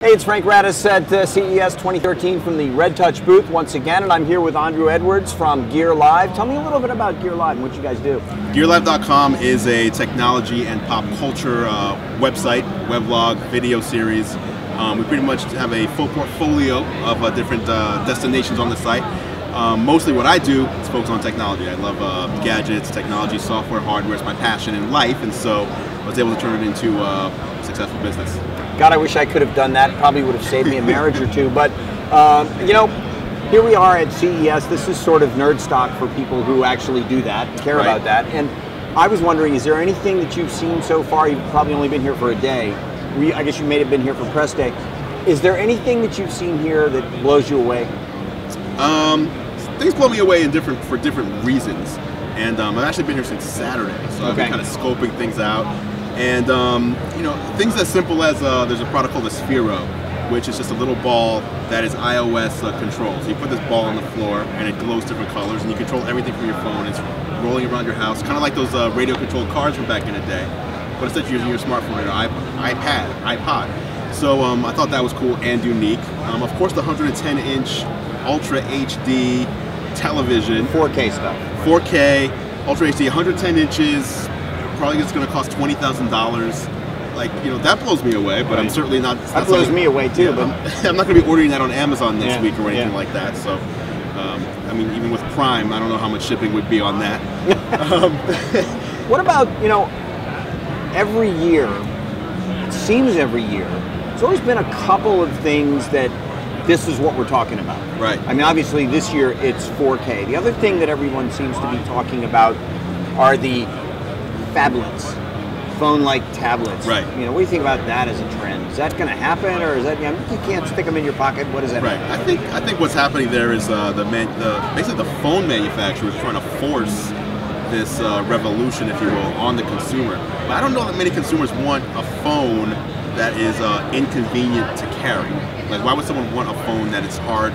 Hey, it's Frank Radice at CES 2013 from the Red Touch booth once again, and I'm here with Andru Edwards from Gear Live. Tell me a little bit about Gear Live and what you guys do. GearLive.com is a technology and pop culture website, weblog, video series. We pretty much have a full portfolio of different destinations on the site. Mostly what I do is focus on technology. I love gadgets, technology, software, hardware. It's my passion in life, and so I was able to turn it into a successful business. God, I wish I could have done that. Probably would have saved me a marriage or two. But, you know, here we are at CES. This is sort of nerd stock for people who actually do that and care about that. And I was wondering, is there anything that you've seen so far? You've probably only been here for a day. I guess you may have been here for press day. Is there anything that you've seen here that blows you away? Things blow me away for different reasons. And I've actually been here since Saturday. So I've been kind of scoping things out. And you know, things as simple as there's a product called the ESPERO, which is just a little ball that is iOS controlled. So you put this ball on the floor and it glows different colors, and you control everything from your phone. It's rolling around your house, kind of like those radio-controlled cars from back in the day, but instead you're using your smartphone or iPod. So I thought that was cool and unique. Of course, the 110-inch Ultra HD television, 4K stuff. 4K, Ultra HD, 110 inches. Probably it's going to cost $20,000. Like, you know, that blows me away, but I'm certainly not. That blows me away too. Yeah, but I'm not going to be ordering that on Amazon next week or anything like that. So, I mean, even with Prime, I don't know how much shipping would be on that. What about, you know, every year, it seems every year, there's always been a couple of things that this is what we're talking about. Right. I mean, obviously this year it's 4K. The other thing that everyone seems to be talking about are the phablets, phone-like tablets. Right. You know, what do you think about that as a trend? Is that going to happen, or is that, you know, you can't stick them in your pocket? What does that mean? I think what's happening there is basically the phone manufacturer is trying to force this revolution, if you will, on the consumer. But I don't know that many consumers want a phone that is inconvenient to carry. Like, why would someone want a phone that is hard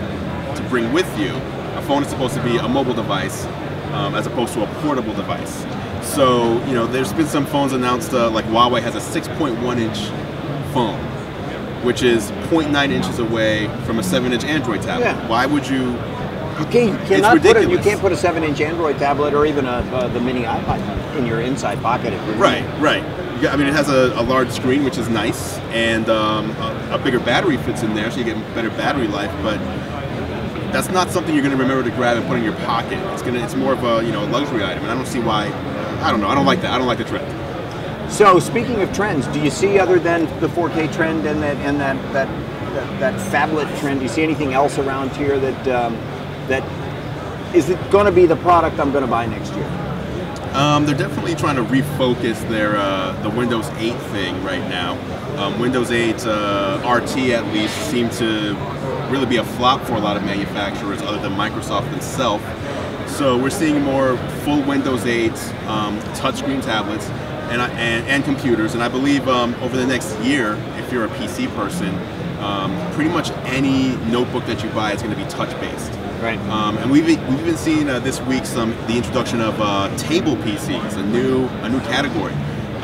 to bring with you? A phone is supposed to be a mobile device as opposed to a portable device. So, you know, there's been some phones announced, like Huawei has a 6.1-inch phone, which is 0.9 inches away from a 7-inch Android tablet. Yeah. Why would you? Okay, you can't put a 7-inch Android tablet or even the mini iPod in your inside pocket. Right. I mean, it has a large screen, which is nice, and a bigger battery fits in there, so you get better battery life. But that's not something you're going to remember to grab and put in your pocket. It's more of a, you know, a luxury item, and I don't see why. I don't know. I don't like that. I don't like the trend. So, speaking of trends, do you see, other than the 4K trend and that phablet trend, do you see anything else around here that is it going to be the product I'm going to buy next year? They're definitely trying to refocus the Windows 8 thing right now. Windows 8 RT at least seemed to really be a flop for a lot of manufacturers other than Microsoft itself. So we're seeing more full Windows 8 touchscreen tablets and computers, and I believe over the next year, if you're a PC person, pretty much any notebook that you buy is going to be touch-based. Right. And we've even seen this week the introduction of table PCs, a new category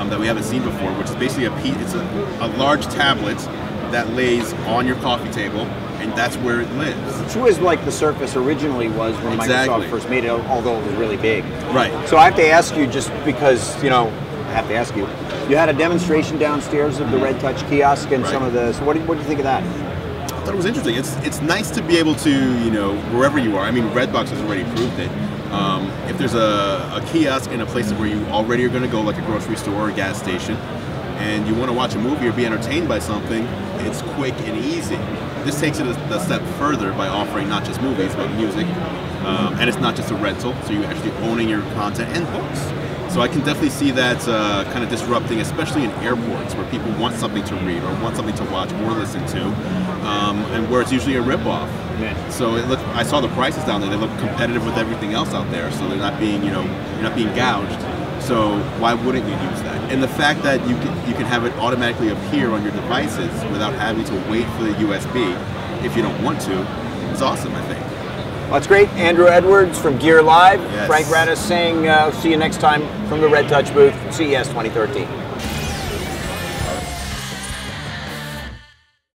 that we haven't seen before, which is basically it's a large tablet that lays on your coffee table, and that's where it lives. Which was like the Surface originally was when Microsoft first made it, although it was really big. Right. So I have to ask you, just because, you know, I have to ask you, you had a demonstration downstairs of the Red Touch kiosk and some of the, so what do you think of that? I thought it was interesting. It's nice to be able to, you know, wherever you are. I mean, Redbox has already proved it. If there's a kiosk in a place where you already are going to go, like a grocery store or a gas station, and you want to watch a movie or be entertained by something, it's quick and easy. This takes it a step further by offering not just movies, but music. And it's not just a rental, so you're actually owning your content and books. So I can definitely see that kind of disrupting, especially in airports where people want something to read or want something to watch or listen to, and where it's usually a ripoff. Yeah. So I saw the prices down there; they look competitive with everything else out there. So they're not being, you know, you're not being gouged. So why wouldn't you use that? And the fact that you can have it automatically appear on your devices without having to wait for the USB if you don't want to is awesome, I think. Well, that's great. Andru Edwards from Gear Live. Yes. Frank Radice saying, see you next time from the Red Touch booth, CES 2013.